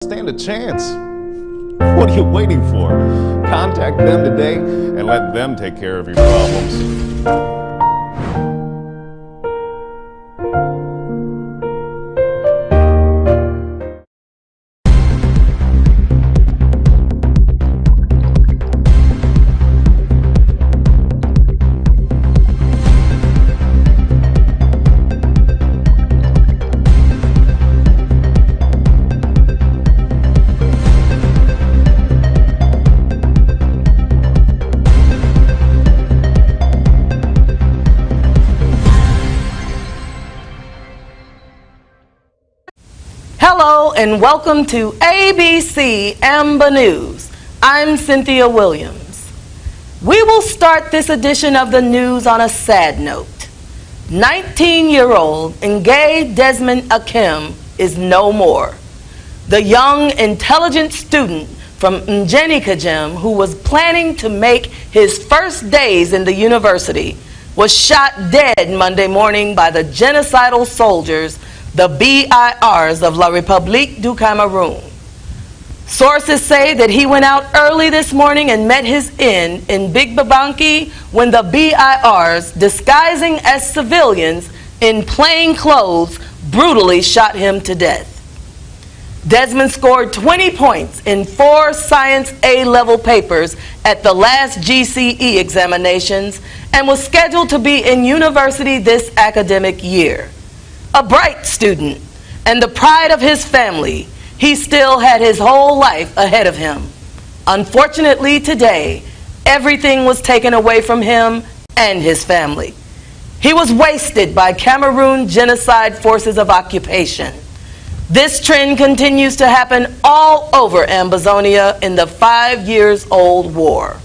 stand a chance. What are you waiting for? Contact them today and let them take care of your problems. Hello and welcome to ABC Amba News. I'm Cynthia Williams. We will start this edition of the news on a sad note. 19-year-old Ngay Desmond Akim is no more. The young, intelligent student from Guinea who was planning to make his first days in the university was shot dead Monday morning by the genocidal soldiers, the BIRs of La République du Cameroon. Sources say that he went out early this morning and met his end in Big Babanki when the BIRs, disguising as civilians in plain clothes, brutally shot him to death. Desmond scored 20 points in 4 science A-level papers at the last GCE examinations and was scheduled to be in university this academic year. A bright student and the pride of his family, he still had his whole life ahead of him. Unfortunately today, everything was taken away from him and his family. He was wasted by Cameroon genocide forces of occupation. This trend continues to happen all over Ambazonia in the 5-year-old war.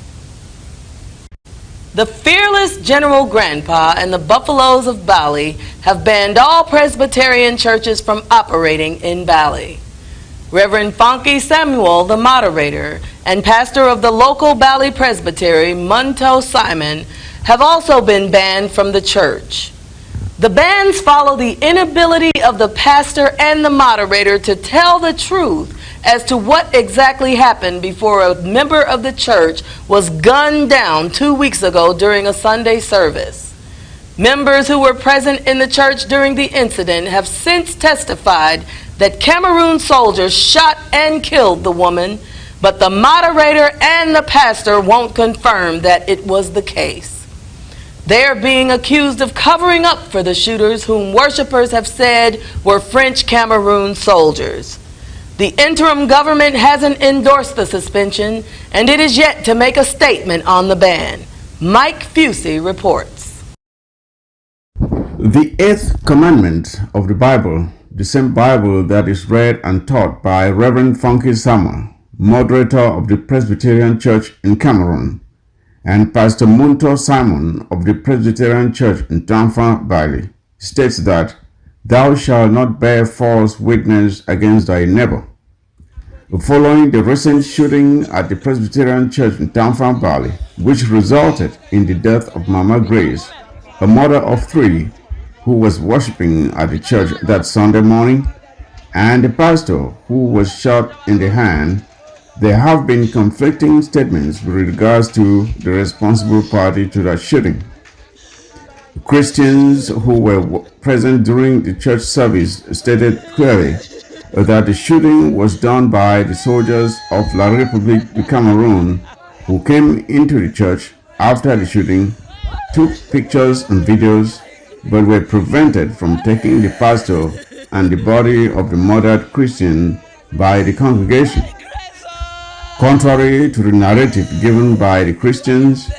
The fearless General Grandpa and the Buffaloes of Bali have banned all Presbyterian churches from operating in Bali. Reverend Funky Samuel, the moderator, and pastor of the local Bali Presbytery, Menchum County, have also been banned from the church. The bans follow the inability of the pastor and the moderator to tell the truth as to what exactly happened before a member of the church was gunned down 2 weeks ago during a Sunday service. Members who were present in the church during the incident have since testified that Cameroon soldiers shot and killed the woman, but the moderator and the pastor won't confirm that it was the case. They are being accused of covering up for the shooters, whom worshipers have said were French Cameroon soldiers. The interim government hasn't endorsed the suspension, and it is yet to make a statement on the ban. Mike Fusey reports. The 8th commandment of the Bible, the same Bible that is read and taught by Reverend Funky Samuel, moderator of the Presbyterian Church in Cameroon, and Pastor Munto Simon of the Presbyterian Church in Tanzania, Bali, states that thou shalt not bear false witness against thy neighbor. Following the recent shooting at the Presbyterian Church in Tanzania, Bali, which resulted in the death of Mama Grace, a mother of 3 who was worshiping at the church that Sunday morning, and the pastor who was shot in the hand, there have been conflicting statements with regards to the responsible party to that shooting. Christians who were present during the church service stated clearly that the shooting was done by the soldiers of La République du Cameroun who came into the church after the shooting, took pictures and videos, but were prevented from taking the pastor and the body of the murdered Christian by the congregation. Contrary to the narrative given by the Christians,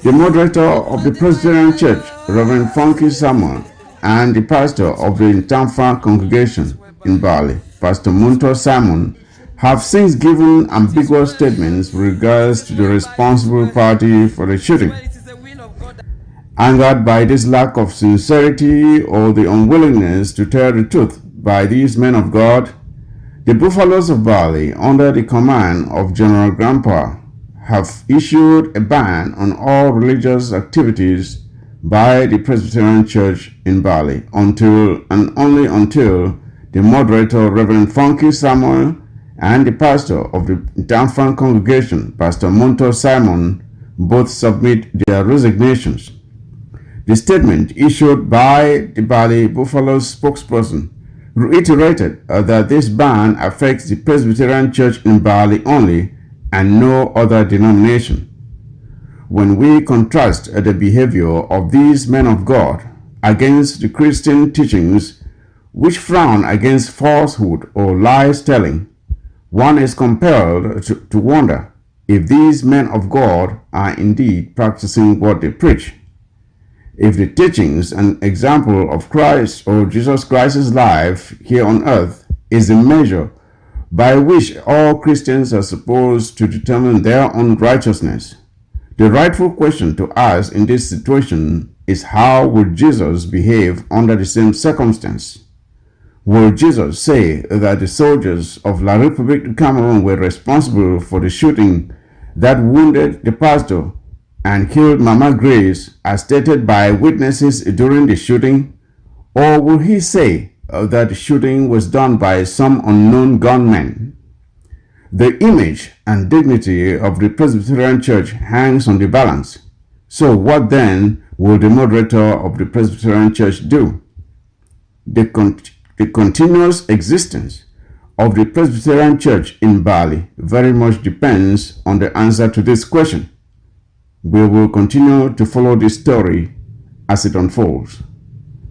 the moderator of the Presbyterian Church, Reverend Funky Samuel, and the pastor of the Tanzania congregation in Bali, Pastor Munto Simon, have since given ambiguous statements with regards to the responsible party for the shooting. Angered by this lack of sincerity or the unwillingness to tell the truth by these men of God, the Buffaloes of Bali, under the command of General Grandpa, have issued a ban on all religious activities by the Presbyterian Church in Bali until and only until the moderator, Reverend Funky Samuel, and the pastor of the Danfan congregation, Pastor Monto Simon, both submit their resignations. The statement issued by the Bali Buffalo's spokesperson reiterated that this ban affects the Presbyterian Church in Bali only and no other denomination. When we contrast the behavior of these men of God against the Christian teachings which frown against falsehood or lies telling, one is compelled to wonder if these men of God are indeed practicing what they preach. If the teachings and example of Christ or Jesus Christ's life here on earth is the measure by which all Christians are supposed to determine their own righteousness, the rightful question to ask in this situation is, how would Jesus behave under the same circumstance? Will Jesus say that the soldiers of La République du Cameroon were responsible for the shooting that wounded the pastor and killed Mama Grace, as stated by witnesses during the shooting? Or will he say that the shooting was done by some unknown gunmen? The image and dignity of the Presbyterian Church hangs on the balance. So what then will the moderator of the Presbyterian Church do? The continuous existence of the Presbyterian Church in Bali very much depends on the answer to this question. We will continue to follow this story as it unfolds.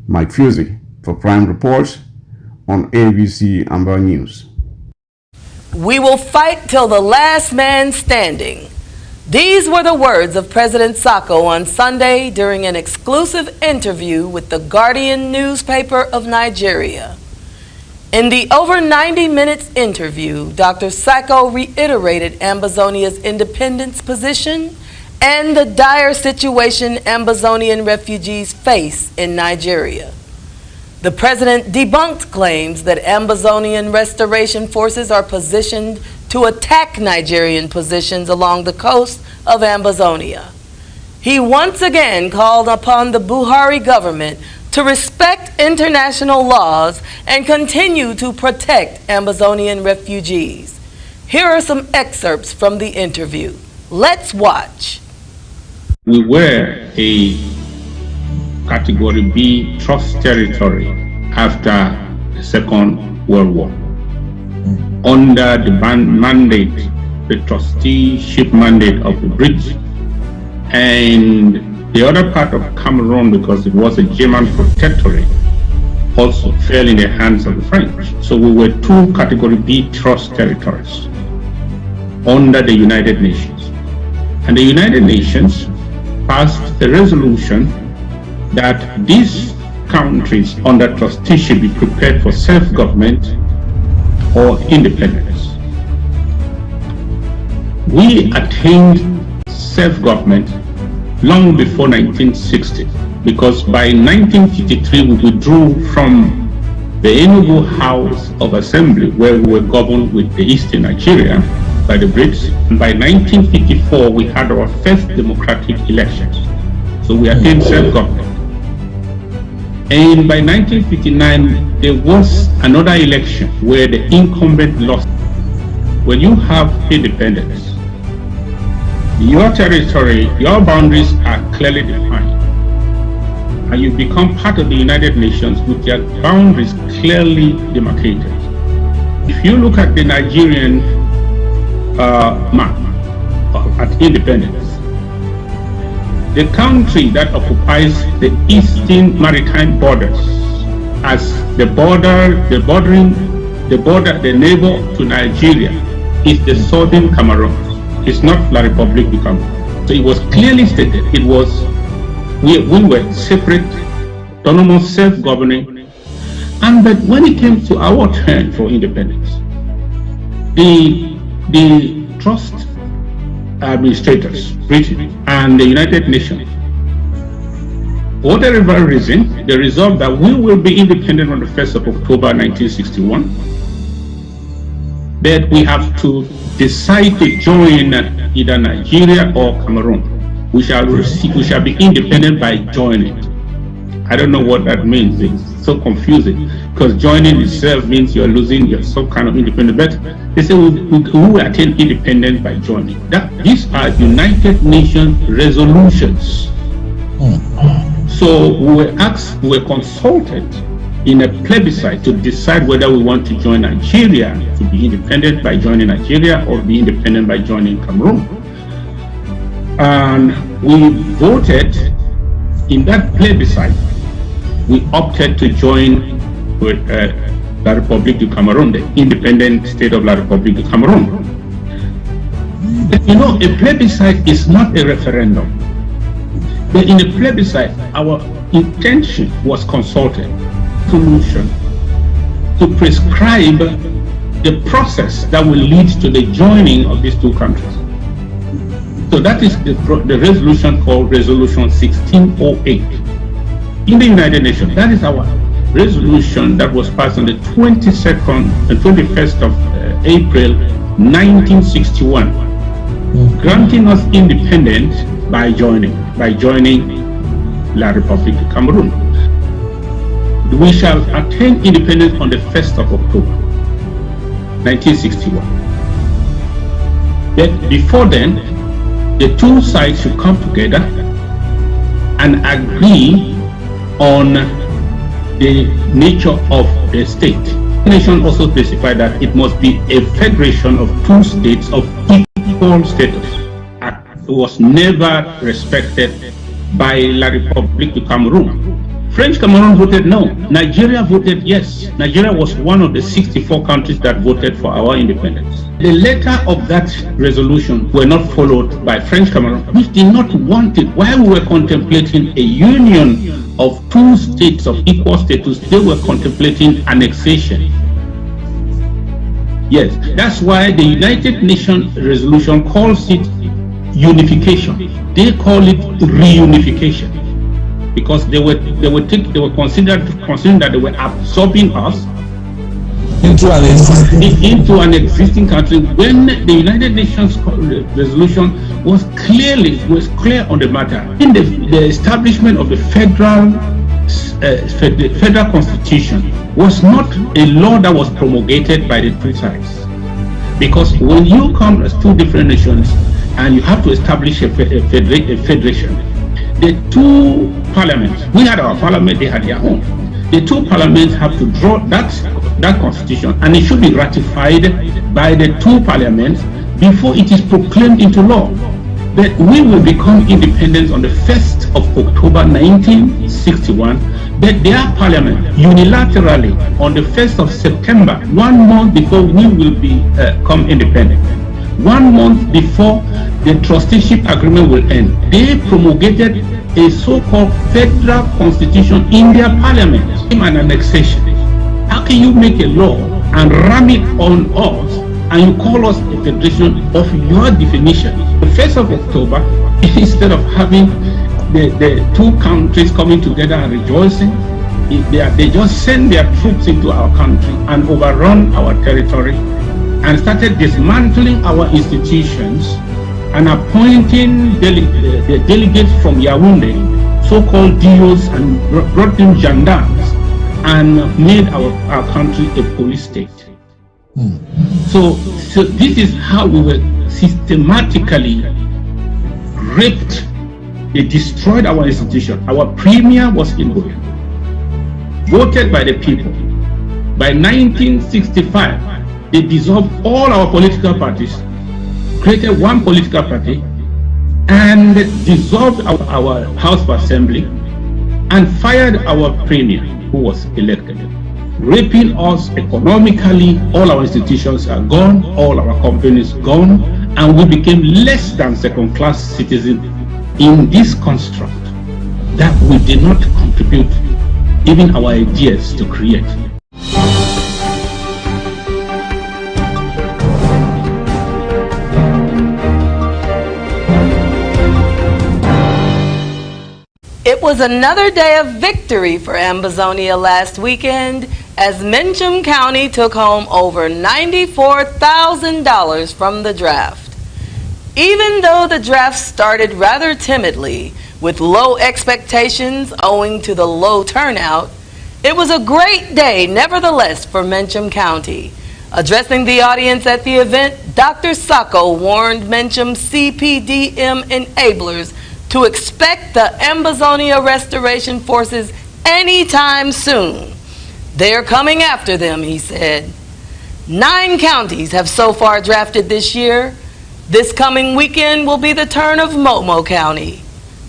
Mike Fusey for Prime Reports on ABC Amba News. We will fight till the last man standing. These were the words of President Sako on Sunday during an exclusive interview with the Guardian newspaper of Nigeria. In the over 90 minutes interview, Dr. Sako reiterated Ambazonia's independence position and the dire situation Ambazonian refugees face in Nigeria. The president debunked claims that Ambazonian restoration forces are positioned to attack Nigerian positions along the coast of Ambazonia. He once again called upon the Buhari government to respect international laws and continue to protect Ambazonian refugees. Here are some excerpts from the interview. Let's watch. We were a Category B trust territory after the Second World War. Under the mandate, the trusteeship mandate of the British, and the other part of Cameroon, because it was a German protectorate, also fell in the hands of the French. So we were two Category B trust territories under the United Nations. And the United Nations passed a resolution that these countries under trusteeship be prepared for self-government or independence. We attained self-government long before 1960, because by 1953 we withdrew from the Enugu House of Assembly, where we were governed with the Eastern Nigeria by the Brits. And by 1954 we had our first democratic elections. So we attained self-government. And by 1959 there was another election where the incumbent lost. When you have independence, your territory, your boundaries are clearly defined, and you become part of the United Nations with your boundaries clearly demarcated. If you look at the Nigerian map at independence, the country that occupies the eastern maritime borders as the neighbor to Nigeria is the southern Cameroon. It's not La République du Cameroon. So it was clearly stated, we were separate, autonomous, self-governing. And but when it came to our turn for independence, the trust administrators, Britain and the United Nations, for whatever reason, they resolved that we will be independent on the 1st of October 1961. That we have to decide to join either Nigeria or Cameroon. We shall be independent by joining. I don't know what that means. so confusing, because joining itself means you're losing your some kind of independence. But they say we attain independence by joining. These are United Nations resolutions. So we were consulted in a plebiscite to decide whether we want to join Nigeria, to be independent by joining Nigeria, or be independent by joining Cameroon. And we voted in that plebiscite. We opted to join with La République du Cameroon, the independent state of La République du Cameroon. But you know, a plebiscite is not a referendum. But in a plebiscite, our intention was consulted. Solution to prescribe the process that will lead to the joining of these two countries. So that is the resolution called Resolution 1608 in the United Nations. That is our resolution that was passed on the 21st of April 1961, granting us independence by joining La République du Cameroon. We shall attain independence on the 1st of October 1961. But before then, the two sides should come together and agree on the nature of the state. The nation also specified that it must be a federation of two states of equal status. It was never respected by La République du Cameroon. French Cameroon voted no. Nigeria voted yes. Nigeria was one of the 64 countries that voted for our independence. The letter of that resolution were not followed by French Cameroon, which did not want it. While we were contemplating a union of two states of equal status, they were contemplating annexation. Yes, that's why the United Nations resolution calls it unification. They call it reunification, because they were considering that they were absorbing us into an existing country, when the United Nations resolution was clear on the matter. In the establishment of the federal constitution was not a law that was promulgated by the two sides, because when you come as two different nations and you have to establish a federation, the two parliaments, we had our parliament, they had their own. The two parliaments have to draw that constitution, and it should be ratified by the two parliaments before it is proclaimed into law. But we will become independent on the 1st of October 1961, but their parliament unilaterally on the 1st of September, 1 month before we will become independent, 1 month before the trusteeship agreement will end, they promulgated a so-called federal constitution in their parliament, an annexation. How can you make a law and ram it on us, and you call us a federation of your definition? The 1st of October, instead of having the two countries coming together and rejoicing, they just send their troops into our country and overrun our territory, and started dismantling our institutions and appointing the delegates from Yaoundé, so-called DOs, and brought in gendarmes and made our country a police state. So this is how we were systematically raped. They destroyed our institution. Our premier was in Buea, voted by the people. By 1965, they dissolved all our political parties, created one political party, and dissolved our House of Assembly, and fired our premier, who was elected, raping us economically. All our institutions are gone, all our companies gone, and we became less than second-class citizens in this construct that we did not contribute even our ideas to create. It was another day of victory for Ambazonia last weekend, as Menchum County took home over $94,000 from the draft. Even though the draft started rather timidly, with low expectations owing to the low turnout, It was a great day, nevertheless, for Menchum County. Addressing the audience at the event, Dr. Sako warned Menchum CPDM enablers to expect the Ambazonia Restoration Forces anytime soon. They're coming after them, he said. 9 counties have so far drafted this year. This coming weekend will be the turn of Momo County.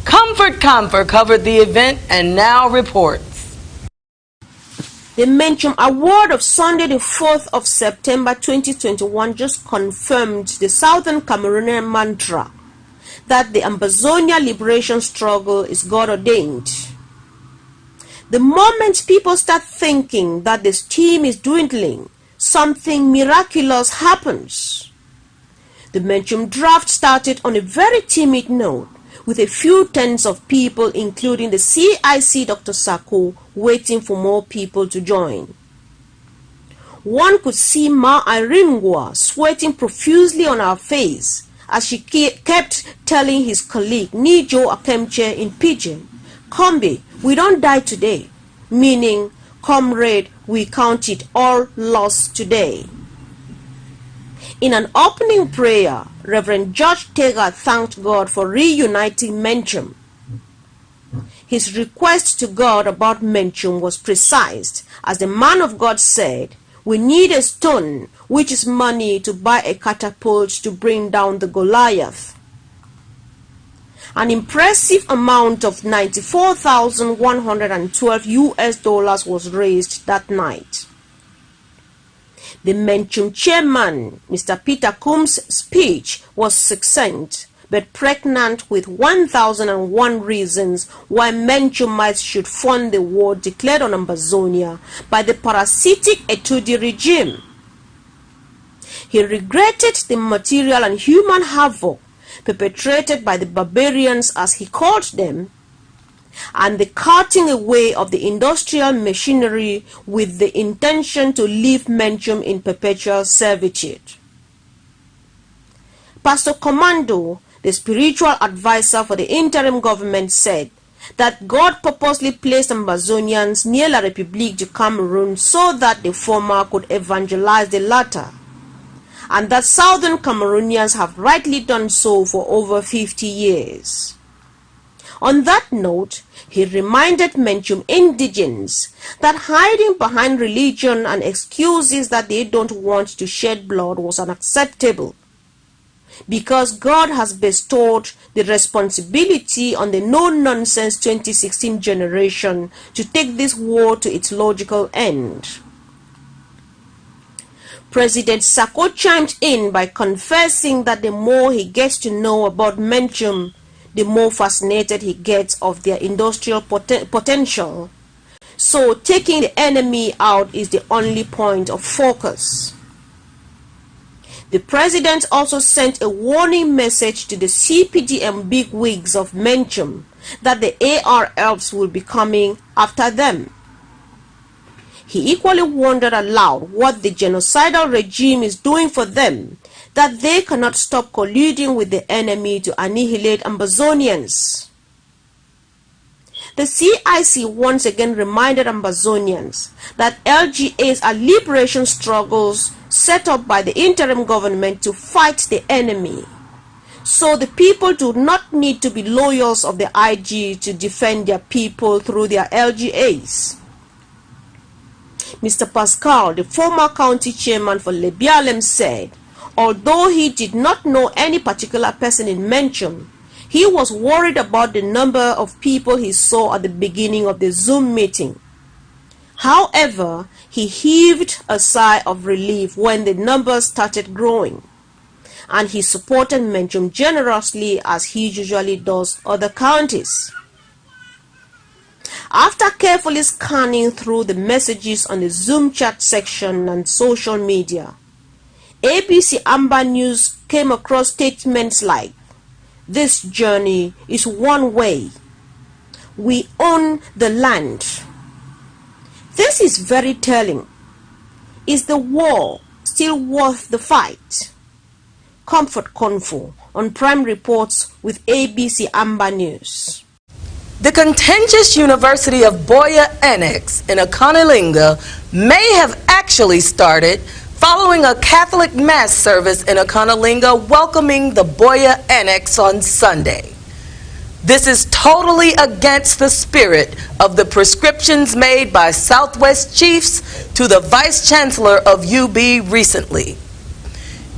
Comfort covered the event and now reports. The Menchum Award of Sunday the 4th of September 2021 just confirmed the Southern Cameroonian mantra that the Ambazonia liberation struggle is God-ordained. The moment people start thinking that the steam is dwindling, something miraculous happens. The Menchum draft started on a very timid note, with a few tens of people, including the CIC Dr. Sako, waiting for more people to join. One could see Ma Iringwa sweating profusely on her face as she kept telling his colleague Nijo Akemche in Pidgin, "Kombi, we don't die today," meaning, "Comrade, we count it all lost today." In an opening prayer, Reverend George Tega thanked God for reuniting Menchum. His request to God about Menchum was precise, as the man of God said, "We need a stone, which is money, to buy a catapult to bring down the Goliath." An impressive amount of $94,112 US was raised that night. The Menchum chairman, Mr. Peter Coombs' speech was succinct, but pregnant with 1,001 reasons why Menchumites should fund the war declared on Ambazonia by the parasitic Etudi regime. He regretted the material and human havoc perpetrated by the barbarians, as he called them, and the carting away of the industrial machinery with the intention to leave Menchum in perpetual servitude. Pastor Commando, the spiritual advisor for the interim government, said that God purposely placed Ambazonians near La République du Cameroon so that the former could evangelize the latter, and that Southern Cameroonians have rightly done so for over 50 years. On that note, he reminded Menchum indigents that hiding behind religion and excuses that they don't want to shed blood was unacceptable, because God has bestowed the responsibility on the no-nonsense 2016 generation to take this war to its logical end. President Sako chimed in by confessing that the more he gets to know about Menchum, the more fascinated he gets of their industrial potential. So taking the enemy out is the only point of focus. The president also sent a warning message to the CPDM bigwigs of Menchum that the ARFs will be coming after them. He equally wondered aloud what the genocidal regime is doing for them, that they cannot stop colluding with the enemy to annihilate Ambazonians. The CIC once again reminded Ambazonians that LGAs are liberation struggles set up by the interim government to fight the enemy. So the people do not need to be loyals of the IG to defend their people through their LGAs. Mr. Pascal, the former county chairman for Lebialem, said, although he did not know any particular person in Menchum, he was worried about the number of people he saw at the beginning of the Zoom meeting. However, he heaved a sigh of relief when the numbers started growing, and he supported Menchum generously, as he usually does other counties. After carefully scanning through the messages on the Zoom chat section and social media, ABC Amba News came across statements like, "This journey is one way. We own the land." This is very telling. Is the war still worth the fight? Comfort Confo on Prime Reports with ABC Amba News. The contentious University of Buea annex in Aconolinga may have actually started following a Catholic mass service in Aconolinga welcoming the Buea annex on Sunday. This is totally against the spirit of the prescriptions made by Southwest chiefs to the Vice Chancellor of UB recently.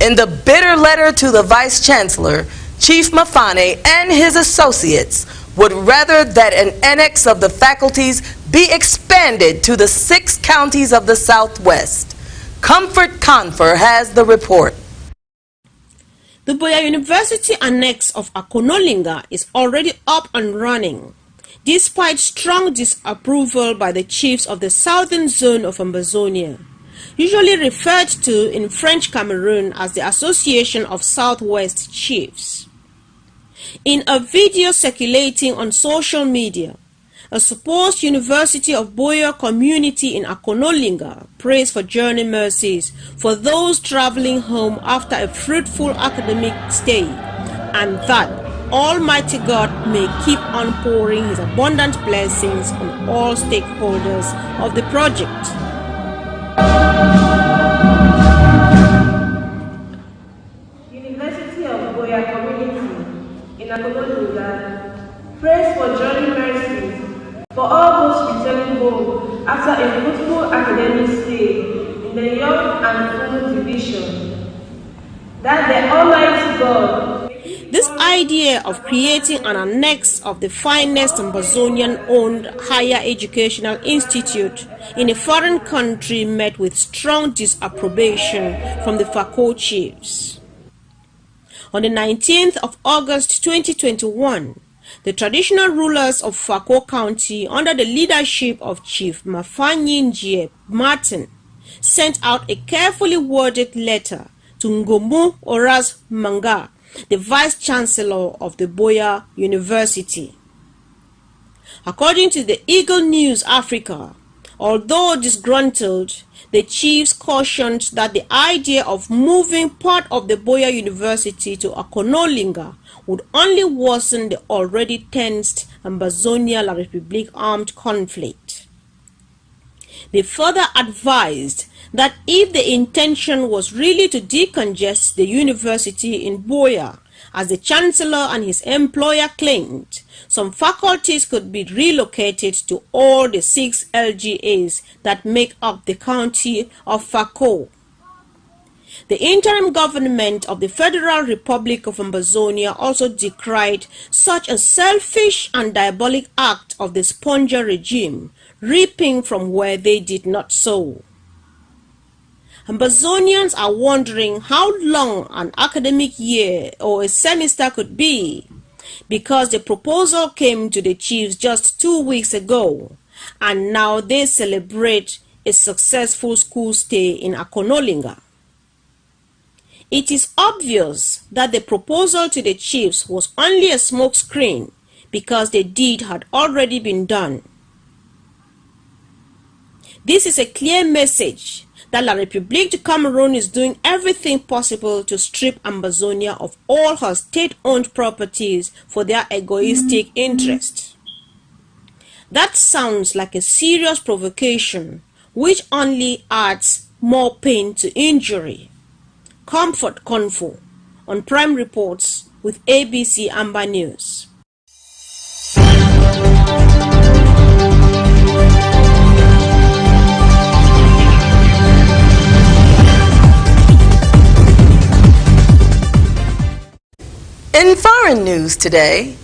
In the bitter letter to the Vice Chancellor, Chief Mafane and his associates would rather that an annex of the faculties be expanded to the 6 counties of the Southwest. Comfort Confer has the report. The Buea University annex of Aconolinga is already up and running, despite strong disapproval by the chiefs of the southern zone of Ambazonia, usually referred to in French Cameroon as the Association of Southwest Chiefs. In a video circulating on social media, a supposed University of Buea community in Aconolinga prays for journey mercies for those traveling home after a fruitful academic stay, and that Almighty God may keep on pouring His abundant blessings on all stakeholders of the project. University of Buea community in Aconolinga prays for journey mercies for all those returning home after a fruitful academic stay in the Young and Full Division, that the Almighty God. This idea of creating an annex of the finest Ambazonian-owned higher educational institute in a foreign country met with strong disapprobation from the Sako chiefs. On the 19th of August 2021, the traditional rulers of Sako County, under the leadership of Chief Mafanyinjie Martin, sent out a carefully worded letter to Ngomu Oras Manga, the Vice Chancellor of the Buea University. According to the Eagle News Africa, although disgruntled, the chiefs cautioned that the idea of moving part of the Buea University to Aconolinga would only worsen the already tensed Ambazonia La Republique armed conflict. They further advised that if the intention was really to decongest the university in Buea, as the Chancellor and his employer claimed, some faculties could be relocated to all the 6 LGAs that make up the county of Sako. The interim government of the Federal Republic of Ambazonia also decried such a selfish and diabolic act of the sponger regime, reaping from where they did not sow. Ambazonians are wondering how long an academic year or a semester could be, because the proposal came to the chiefs just 2 weeks ago, and now they celebrate a successful school stay in Aconolinga. It is obvious that the proposal to the chiefs was only a smokescreen, because the deed had already been done. This is a clear message that La République du Cameroon is doing everything possible to strip Ambazonia of all her state-owned properties for their egoistic interests. That sounds like a serious provocation, which only adds more pain to injury. Comfort Confu on Prime Reports with ABC Amba News. In foreign news today,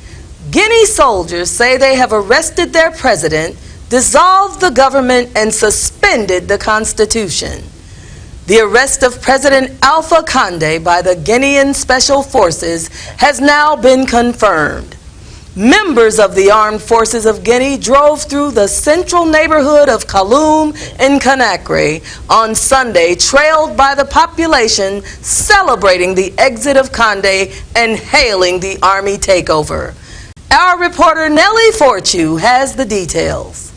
Guinea soldiers say they have arrested their president, dissolved the government, and suspended the constitution. The arrest of President Alpha Condé by the Guinean Special Forces has now been confirmed. Members of the Armed Forces of Guinea drove through the central neighborhood of Kaloum in Conakry on Sunday, trailed by the population celebrating the exit of Condé and hailing the army takeover. Our reporter Nellie Fortune has the details.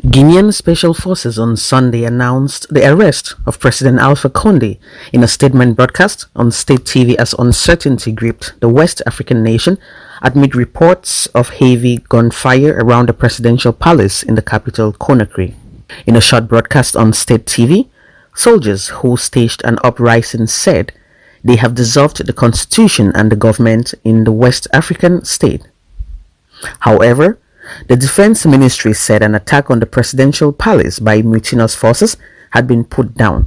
Guinean Special Forces on Sunday announced the arrest of President Alpha Condé in a statement broadcast on state TV as uncertainty gripped the West African nation amid reports of heavy gunfire around the presidential palace in the capital, Conakry. In a short broadcast on state TV, soldiers who staged an uprising said they have dissolved the constitution and the government in the West African state. However, the Defense Ministry said an attack on the presidential palace by mutinous forces had been put down.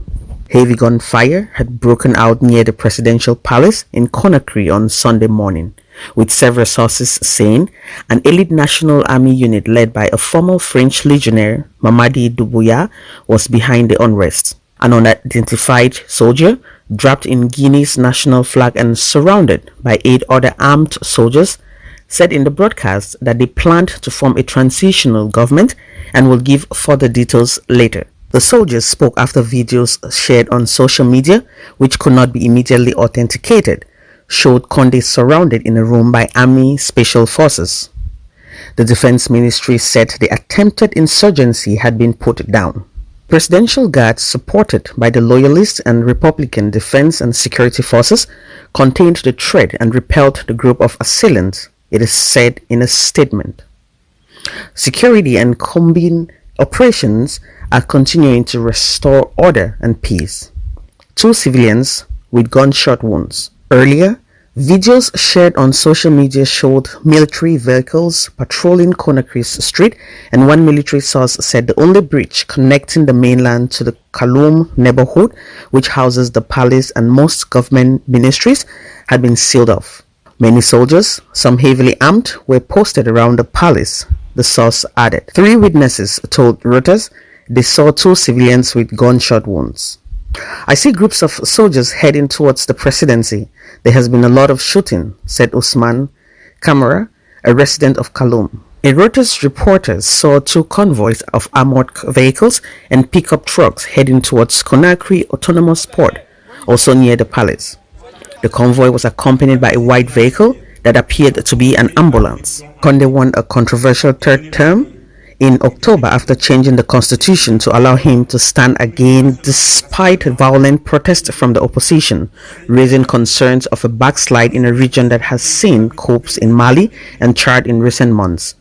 Heavy gunfire had broken out near the presidential palace in Conakry on Sunday morning, with several sources saying an elite National Army unit led by a former French legionnaire, Mamadi Doumbouya, was behind the unrest. An unidentified soldier, draped in Guinea's national flag and surrounded by 8 other armed soldiers, said in the broadcast that they planned to form a transitional government and will give further details later. The soldiers spoke after videos shared on social media, which could not be immediately authenticated, showed Condé surrounded in a room by Army Special Forces. The Defense Ministry said the attempted insurgency had been put down. Presidential guards supported by the Loyalist and Republican Defense and Security Forces contained the threat and repelled the group of assailants, it is said in a statement. Security and combined operations are continuing to restore order and peace. 2 civilians with gunshot wounds. Earlier, videos shared on social media showed military vehicles patrolling Conakry's street, and one military source said the only bridge connecting the mainland to the Kaloum neighborhood, which houses the palace and most government ministries, had been sealed off. Many soldiers, some heavily armed, were posted around the palace, the source added. 3 witnesses told Reuters they saw 2 civilians with gunshot wounds. I see groups of soldiers heading towards the presidency. There has been a lot of shooting, said Usman Kamara, a resident of Kaloum. A Reuters reporter saw 2 convoys of armored vehicles and pickup trucks heading towards Conakry Autonomous Port, also near the palace. The convoy was accompanied by a white vehicle that appeared to be an ambulance. Condé won a controversial 3rd term in October after changing the constitution to allow him to stand again despite violent protests from the opposition, raising concerns of a backslide in a region that has seen coups in Mali and Chad in recent months.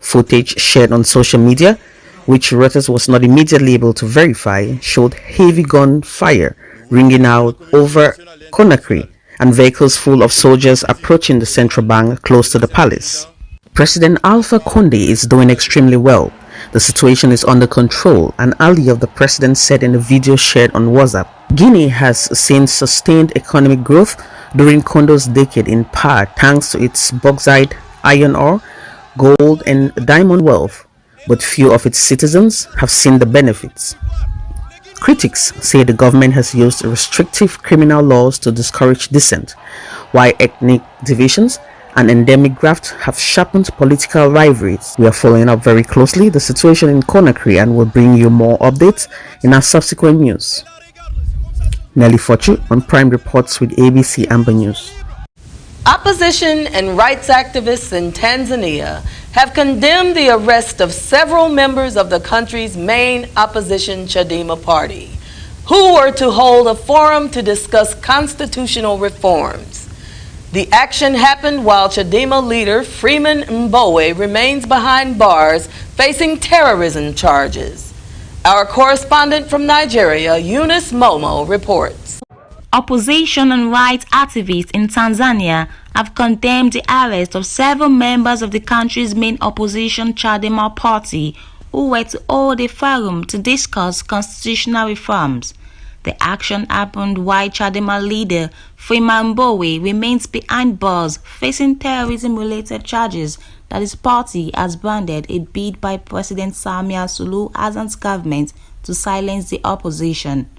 Footage shared on social media, which Reuters was not immediately able to verify, showed heavy gunfire ringing out over Conakry and vehicles full of soldiers approaching the central bank close to the palace. President Alpha Condé is doing extremely well. The situation is under control, an ally of the president said in a video shared on WhatsApp. Guinea has seen sustained economic growth during Condé's decade in part thanks to its bauxite, iron ore, gold and diamond wealth, but few of its citizens have seen the benefits. Critics say the government has used restrictive criminal laws to discourage dissent, while ethnic divisions and endemic graft have sharpened political rivalries. We are following up very closely the situation in Conakry and will bring you more updates in our subsequent news. Nelly Fortune on Prime Reports with ABC Amba News. Opposition and rights activists in Tanzania have condemned the arrest of several members of the country's main opposition Chadema party, who were to hold a forum to discuss constitutional reforms. The action happened while Chadema leader Freeman Mbowe remains behind bars facing terrorism charges. Our correspondent from Nigeria, Eunice Momo, reports. Opposition and rights activists in Tanzania have condemned the arrest of several members of the country's main opposition Chadema party who were to hold a forum to discuss constitutional reforms. The action happened while Chadema leader Freeman Mbowe remains behind bars facing terrorism-related charges that his party has branded a bid by President Samia Suluhu Hassan's government to silence the opposition.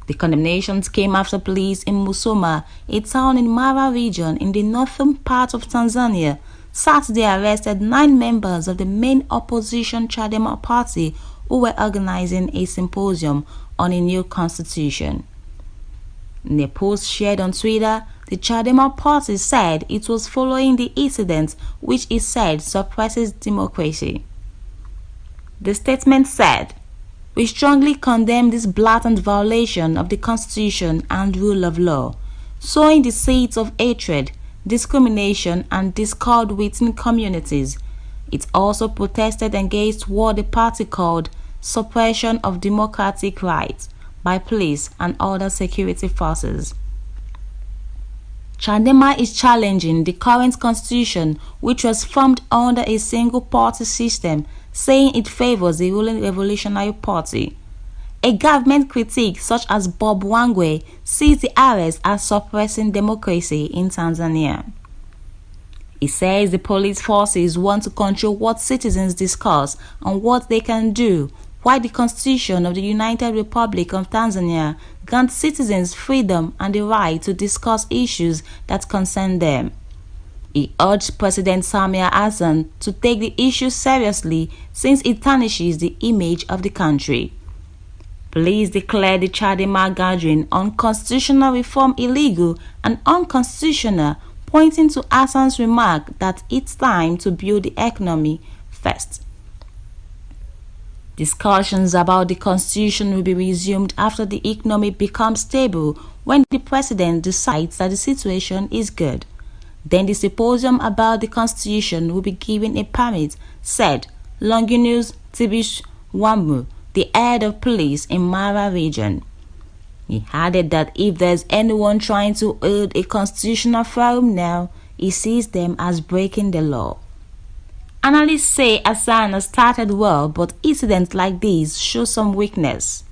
The condemnations came after police in Musoma, a town in Mara region in the northern part of Tanzania, Saturday arrested 9 members of the main opposition Chadema party who were organizing a symposium on a new constitution. In a post shared on Twitter, the Chadema party said it was following the incident which it said suppresses democracy. The statement said, "We strongly condemn this blatant violation of the Constitution and rule of law, sowing the seeds of hatred, discrimination, and discord within communities." It also protested against what the party called suppression of democratic rights by police and other security forces. Chadema is challenging the current constitution, which was formed under a single-party system, saying it favors the ruling Revolutionary Party. A government critic such as Bob Wangwe sees the arrest as suppressing democracy in Tanzania. He says the police forces want to control what citizens discuss and what they can do, while the Constitution of the United Republic of Tanzania grants citizens freedom and the right to discuss issues that concern them. He urged President Samia Hassan to take the issue seriously since it tarnishes the image of the country. Police declared the Chadema gathering on constitutional reform illegal and unconstitutional, pointing to Hassan's remark that it's time to build the economy first. Discussions about the constitution will be resumed after the economy becomes stable when the president decides that the situation is good. Then the symposium about the constitution will be given a permit, said Longinus Tibish Wambu, the head of police in Mara region. He added that if there's anyone trying to hold a constitutional forum now, he sees them as breaking the law. Analysts say Hassan has started well, but incidents like these show some weakness.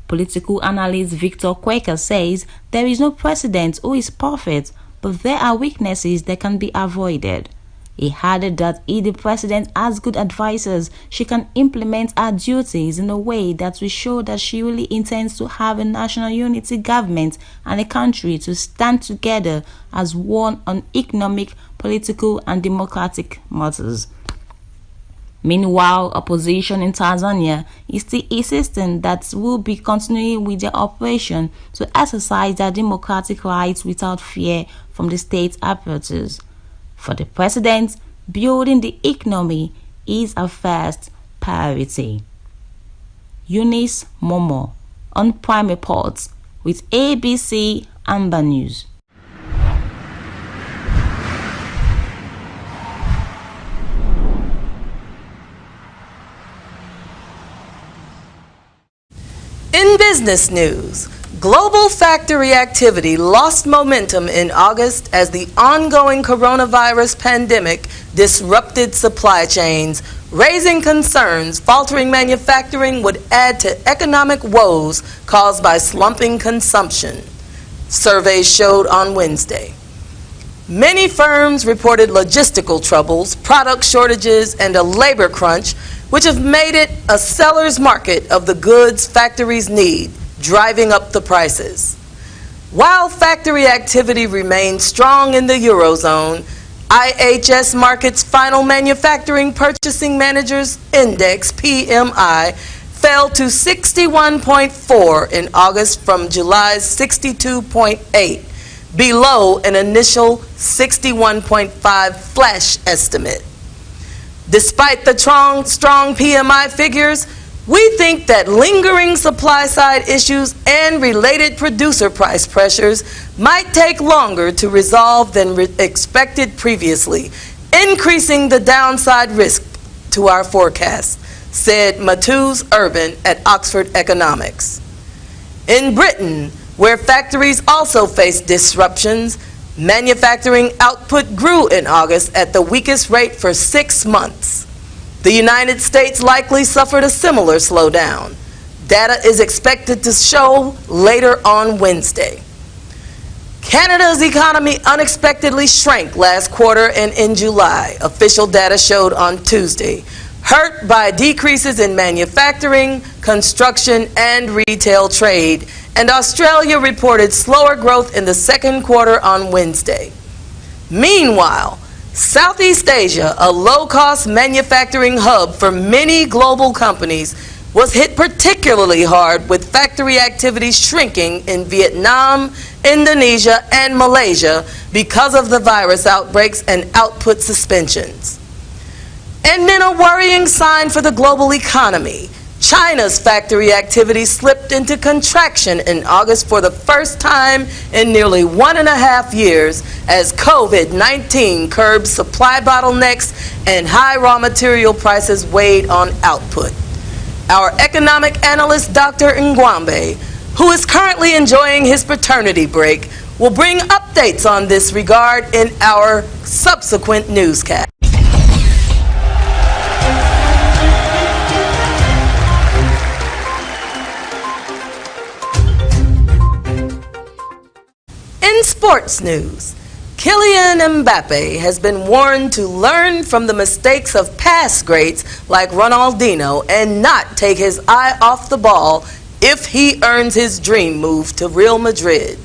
Political analyst Victor Quaker says there is no president who is perfect, but there are weaknesses that can be avoided. He added that if the president has good advisors, she can implement her duties in a way that will show that she really intends to have a national unity government and a country to stand together as one on economic, political, and democratic matters. Meanwhile, opposition in Tanzania is still insisting that will be continuing with their operation to exercise their democratic rights without fear from the state apparatus. For the president, building the economy is a first priority. Eunice Momo on Prime Reports with ABC Amba News. In business news, global factory activity lost momentum in August as the ongoing coronavirus pandemic disrupted supply chains, raising concerns faltering manufacturing would add to economic woes caused by slumping consumption, surveys showed on Wednesday. Many firms reported logistical troubles, product shortages, and a labor crunch, which have made it a seller's market of the goods factories need, driving up the prices. While factory activity remains strong in the Eurozone, IHS Markit's final manufacturing purchasing managers index, PMI, fell to 61.4 in August from July's 62.8, below an initial 61.5 flash estimate. Despite the strong PMI figures, we think that lingering supply-side issues and related producer price pressures might take longer to resolve than expected previously, increasing the downside risk to our forecast, said Matthews Urban at Oxford Economics. In Britain, where factories also faced disruptions, manufacturing output grew in August at the weakest rate for 6 months. The United States likely suffered a similar slowdown. Data is expected to show later on Wednesday. Canada's economy unexpectedly shrank last quarter and in July, official data showed on Tuesday, hurt by decreases in manufacturing, construction, and retail trade, and Australia reported slower growth in the second quarter on Wednesday. Meanwhile, Southeast Asia, a low-cost manufacturing hub for many global companies, was hit particularly hard with factory activity shrinking in Vietnam, Indonesia, and Malaysia because of the virus outbreaks and output suspensions. And then a worrying sign for the global economy. China's factory activity slipped into contraction in August for the first time in nearly 1.5 years as COVID-19 curbed supply bottlenecks and high raw material prices weighed on output. Our economic analyst, Dr. Ngwambe, who is currently enjoying his paternity break, will bring updates on this regard in our subsequent newscast. In sports news, Kylian Mbappe has been warned to learn from the mistakes of past greats like Ronaldinho and not take his eye off the ball if he earns his dream move to Real Madrid.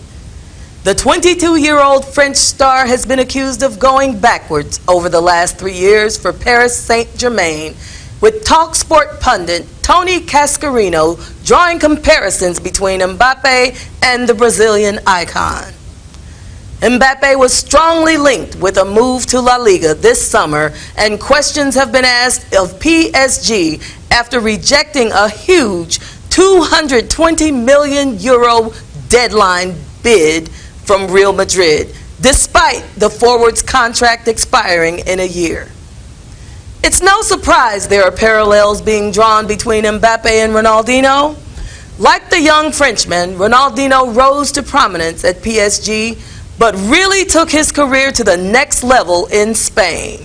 The 22-year-old French star has been accused of going backwards over the last 3 years for Paris Saint-Germain, with TalkSport pundit Tony Cascarino drawing comparisons between Mbappe and the Brazilian icon. Mbappe was strongly linked with a move to La Liga this summer, and questions have been asked of PSG after rejecting a huge €220 million deadline bid from Real Madrid, despite the forward's contract expiring in a year. It's no surprise there are parallels being drawn between Mbappe and Ronaldinho. Like the young Frenchman, Ronaldinho rose to prominence at PSG, but really took his career to the next level in Spain.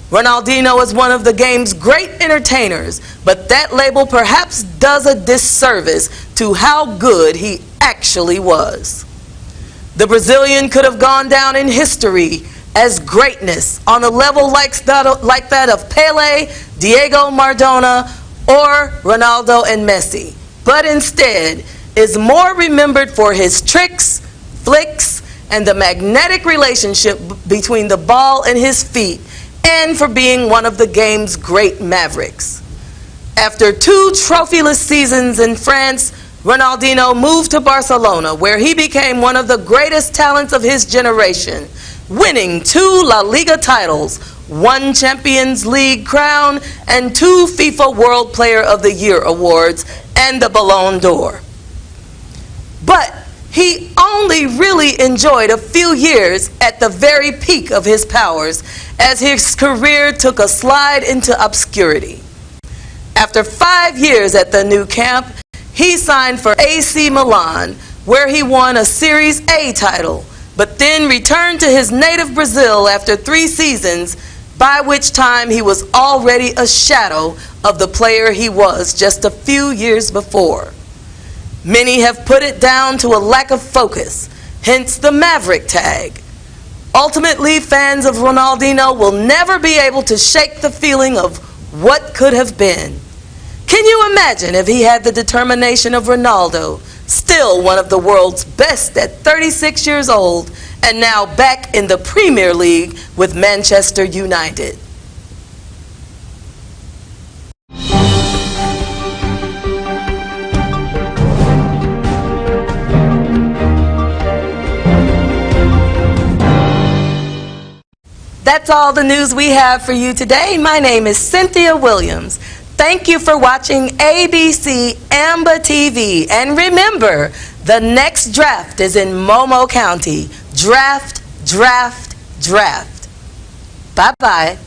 Ronaldinho is one of the game's great entertainers, but that label perhaps does a disservice to how good he actually was. The Brazilian could have gone down in history as greatness on a level like that of Pele, Diego Maradona, or Ronaldo and Messi, but instead is more remembered for his tricks, flicks, and the magnetic relationship between the ball and his feet, and for being one of the game's great mavericks. After 2 trophyless seasons in France, Ronaldinho moved to Barcelona, where he became one of the greatest talents of his generation, winning 2 La Liga titles, 1 Champions League crown, and 2 FIFA World Player of the Year awards, and the Ballon d'Or. But he only really enjoyed a few years at the very peak of his powers, as his career took a slide into obscurity. After 5 years at the new camp, he signed for AC Milan, where he won a Series A title, but then returned to his native Brazil after 3 seasons, by which time he was already a shadow of the player he was just a few years before. Many have put it down to a lack of focus, hence the Maverick tag. Ultimately, fans of Ronaldinho will never be able to shake the feeling of what could have been. Can you imagine if he had the determination of Ronaldo, still one of the world's best at 36 years old, and now back in the Premier League with Manchester United? That's all the news we have for you today. My name is Cynthia Williams. Thank you for watching ABC Amba TV. And remember, the next draft is in Menchum County. Draft, draft, draft. Bye-bye.